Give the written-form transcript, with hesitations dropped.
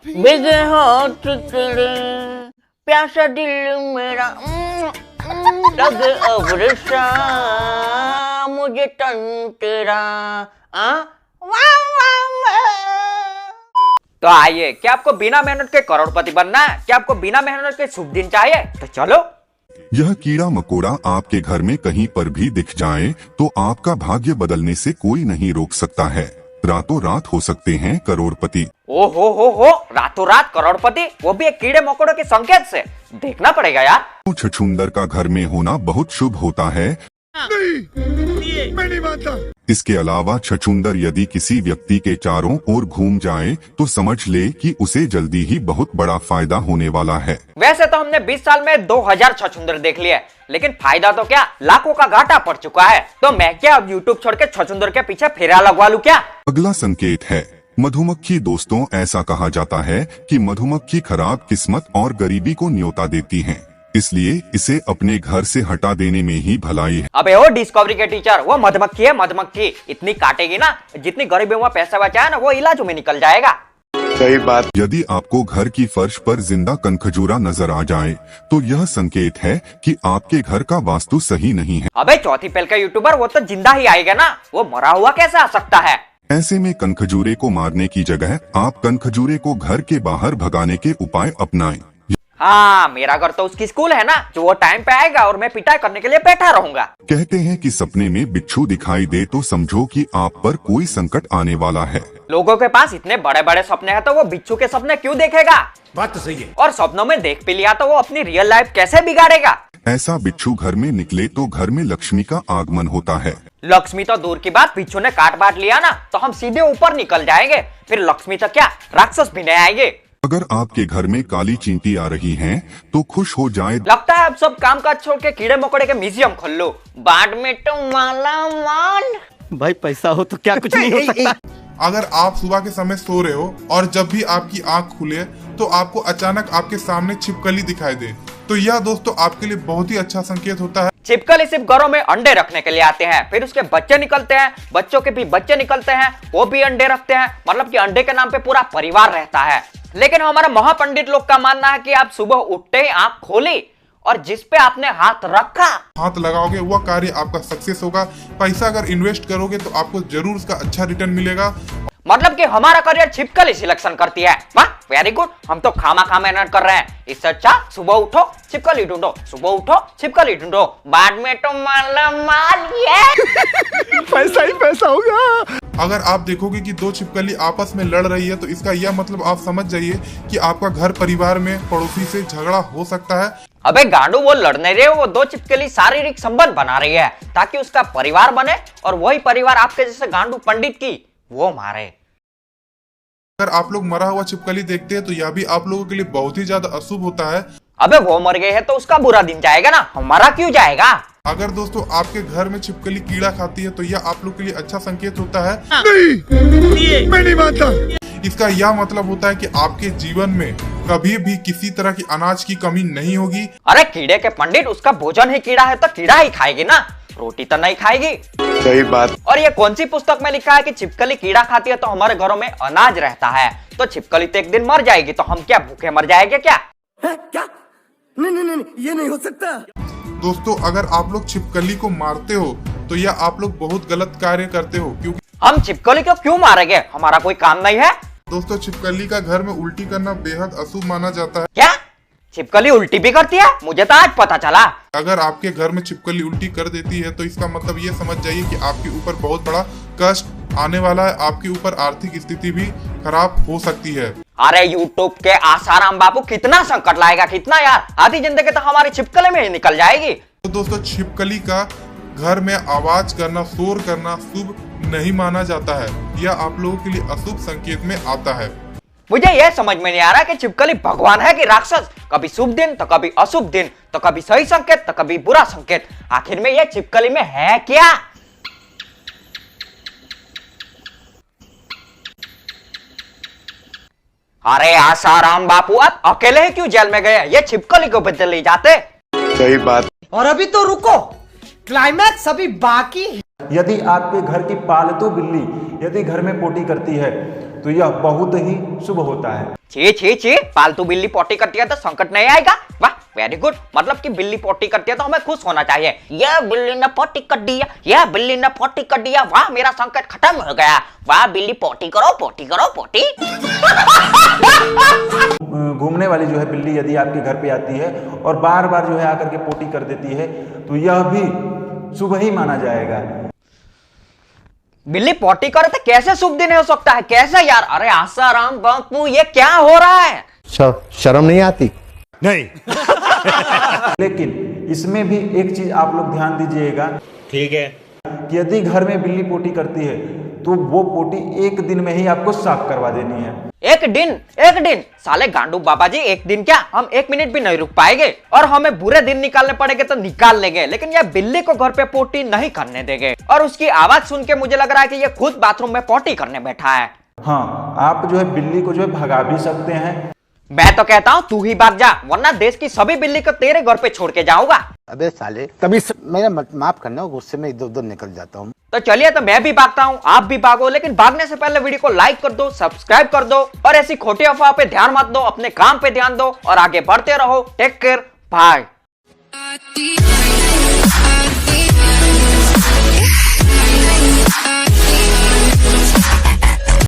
भीगे हाथ तेरे प्यासा दिल मेरा लगे अब रसा मुझे तन तेरा तो आइए, क्या आपको बिना मेहनत के करोड़पति बनना है? क्या आपको बिना मेहनत के शुभ दिन चाहिए? तो चलो। यह कीड़ा मकोड़ा आपके घर में कहीं पर भी दिख जाए तो आपका भाग्य बदलने से कोई नहीं रोक सकता है। रातों रात हो सकते हैं करोड़पति। ओ हो, रातों रात करोड़पति, वो भी एक कीड़े मकोड़ों के संकेत से। देखना पड़ेगा यार। छछूंदर का घर में होना बहुत शुभ होता है। नहीं, मैं नहीं मानता। इसके अलावा छछूंदर यदि किसी व्यक्ति के चारों ओर घूम जाए तो समझ ले कि उसे जल्दी ही बहुत बड़ा फायदा होने वाला है। वैसे तो हमने 20 साल में 2000 छछूंदर देख लिए, लेकिन फायदा तो क्या, लाखों का घाटा पड़ चुका है। तो मैं क्या अब यूट्यूब छोड़ के छछूंदर के पीछे फेरा लगवा लूं क्या? अगला संकेत है मधुमक्खी। दोस्तों, ऐसा कहा जाता है कि मधुमक्खी खराब किस्मत और गरीबी को न्योता देती है, इसलिए इसे अपने घर से हटा देने में ही भलाई है। अबे ओ डिस्कवरी के टीचर, वो मधुमक्खी है मधुमक्खी, इतनी काटेगी ना, जितनी गरीबों में पैसा बचाया ना वो इलाजों में निकल जाएगा। सही बात। यदि आपको घर की फर्श पर जिंदा कनखजूरा नजर आ जाए तो यह संकेत है कि आपके घर का वास्तु सही नहीं है। अबे चौथी पेल का यूट्यूबर, वो तो जिंदा ही आएगा ना, वो मरा हुआ कैसे आ सकता है? ऐसे में कनखजूरे को मारने की जगह आप कनखजूरे को घर के बाहर भगाने के उपाय अपनाएं। हाँ, मेरा घर तो उसकी स्कूल है ना, जो वो टाइम पे आएगा और मैं पिटाई करने के लिए बैठा रहूंगा। कहते हैं कि सपने में बिच्छू दिखाई दे तो समझो कि आप पर कोई संकट आने वाला है। लोगों के पास इतने बड़े बड़े सपने हैं तो वो बिच्छू के सपने क्यों देखेगा? बात तो सही है। और सपनों में देख भी लिया तो वो अपनी रियल लाइफ कैसे बिगाड़ेगा? ऐसा बिच्छू घर में निकले तो घर में लक्ष्मी का आगमन होता है। लक्ष्मी तो दूर की बात, बिच्छू ने काट बांट लिया ना तो हम सीधे ऊपर निकल जाएंगे, फिर लक्ष्मी तो क्या राक्षस भी नहीं आएंगे। अगर आपके घर में काली चींटी आ रही हैं, तो खुश हो जाए। लगता है अब सब काम काज छोड़ के कीड़े मकोड़े के म्यूजियम खोल लो। बैडमिंटन माला मान। भाई पैसा हो तो क्या कुछ नहीं हो सकता। अगर आप सुबह के समय सो रहे हो और जब भी आपकी आंख खुले तो आपको अचानक आपके सामने छिपकली दिखाई दे, तो यह दोस्तों आपके लिए बहुत ही अच्छा संकेत होता है। छिपकली सिर्फ घरों में अंडे रखने के लिए आते हैं, फिर उसके बच्चे निकलते हैं, बच्चों के भी बच्चे निकलते हैं, वो भी अंडे रखते हैं, मतलब कि अंडे के नाम पे पूरा परिवार रहता है। लेकिन हमारा महापंडित लोग का मानना है कि आप सुबह उठते ही आंख खोली और जिस पे आपने हाथ रखा, हाथ लगाओगे, वह कार्य आपका सक्सेस होगा। पैसा अगर इन्वेस्ट करोगे तो आपको जरूर उसका अच्छा रिटर्न मिलेगा। मतलब कि हमारा करियर छिपकली सिलेक्शन करती है। वाह, वेरी गुड। हम तो खामा खा मेहनत कर रहे हैं, इससे अच्छा सुबह उठो छिपकली ढूंढो, सुबह उठो छिपकली ढूंढो, बाद में तो पैसा ही पैसा होगा। अगर आप देखोगे कि दो छिपकली आपस में लड़ रही है तो इसका यह मतलब आप समझ जाइए कि आपका घर परिवार में पड़ोसी से झगड़ा हो सकता है। अबे गांडू, वो लड़ नहीं रहे, वो दो छिपकली शारीरिक संबंध बना रही है ताकि उसका परिवार बने और वही परिवार आपके जैसे गांडू पंडित की वो मारे। अगर आप लोग मरा हुआ छिपकली देखते हैं तो यह भी आप लोगों के लिए बहुत ही ज्यादा अशुभ होता है। अबे वो मर गए हैं तो उसका बुरा दिन जाएगा ना, हमारा क्यों जाएगा? अगर दोस्तों आपके घर में छिपकली कीड़ा खाती है तो यह आप लोग के लिए अच्छा संकेत होता है। नहीं, मैं नहीं मानता। इसका यह मतलब होता है कि आपके जीवन में कभी भी किसी तरह की अनाज की कमी नहीं होगी। अरे कीड़े के पंडित, उसका भोजन ही कीड़ा है तो कीड़ा ही खाएगी ना, रोटी तो नहीं खाएगी। सही बात। और ये कौन सी पुस्तक में लिखा है कि छिपकली कीड़ा खाती है तो हमारे घरों में अनाज रहता है? तो छिपकली तो एक दिन मर जाएगी, तो हम क्या भूखे मर जाएंगे क्या? क्या? नहीं, ये नहीं हो सकता। दोस्तों, अगर आप लोग छिपकली को मारते हो तो यह आप लोग बहुत गलत कार्य करते हो, क्योंकि हम छिपकली को क्यों मारेंगे? हमारा कोई काम नहीं है। दोस्तों, छिपकली का घर में उल्टी करना बेहद अशुभ माना जाता है। क्या छिपकली उल्टी भी करती है? मुझे तो आज पता चला। अगर आपके घर में छिपकली उल्टी कर देती है तो इसका मतलब ये समझ जाइए कि आपके ऊपर बहुत बड़ा कष्ट आने वाला है। आपके ऊपर आर्थिक स्थिति भी खराब हो सकती है। अरे यूट्यूब के आसाराम बापू कितना संकट लाएगा, कितना यार, आधी जिंदगी तो हमारी छिपकली में ही निकल जाएगी। तो दोस्तों, छिपकली का घर में आवाज करना, शोर करना शुभ नहीं माना जाता है। यह आप लोगों के लिए अशुभ संकेत में आता है। मुझे यह समझ में नहीं आ रहा कि छिपकली भगवान है कि राक्षस? कभी शुभ दिन तो कभी अशुभ दिन, तो कभी सही संकेत तो कभी बुरा संकेत। आखिर में यह छिपकली में है क्या? अरे आसाराम बापू, आप अकेले ही क्यों जेल में गए? ये छिपकली को बदल ले जाते। सही बात। और अभी तो रुको, क्लाइमैक्स अभी बाकी है। यदि आपके घर की पालतू बिल्ली यदि घर में पोटी करती है तो यह बहुत ही शुभ होता है। छी छी छी, पालतू बिल्ली पोटी करती है तो संकट नहीं आएगा। वाह वेरी गुड, मतलब कि बिल्ली पोटी करती है तो हमें खुश होना चाहिए। यह बिल्ली ने पोटी कर दिया, यह बिल्ली ने पोटी कर दिया, वाह मेरा संकट खत्म हो गया। वाह बिल्ली पोटी करो पोटी करो पोटी। घूमने वाली जो है बिल्ली यदि आपके घर पे आती है और बार बार जो है आकर के पोटी कर देती है तो यह भी शुभ ही माना जाएगा। बिल्ली पोटी करे तो कैसे शुभ दिन हो सकता है, कैसे यार? अरे आसाराम बापू ये क्या हो रहा है? शर्म नहीं आती? नहीं। लेकिन इसमें भी एक चीज आप लोग ध्यान दीजिएगा ठीक है। कि यदि घर में बिल्ली पोटी करती है तो वो पोटी एक दिन में ही आपको साफ करवा देनी है। एक दिन साले गांडू बाबा जी, एक दिन क्या, हम 1 मिनट भी नहीं रुक पाएंगे और हमें बुरे दिन निकालने पड़ेंगे तो निकाल लेंगे, लेकिन यह बिल्ली को घर पे पोटी नहीं करने देंगे। और उसकी आवाज सुन के मुझे लग रहा है कि ये खुद बाथरूम में पोटी करने बैठा है। हाँ, आप जो है बिल्ली को जो है भगा भी सकते हैं। मैं तो कहता हूँ तू ही भाग जा, वरना देश की सभी बिल्ली को तेरे घर पे छोड़ के जाऊंगा। अबे साले, तभी मेरा माफ करना, गुस्से में इधर उधर निकल जाता हूँ। तो चलिए, तो मैं भी भागता हूँ, आप भी भागो, लेकिन भागने से पहले वीडियो को लाइक कर दो, सब्सक्राइब कर दो और ऐसी खोटी अफवाह पे ध्यान मत दो, अपने काम पे ध्यान दो और आगे बढ़ते रहो। Take care, bye.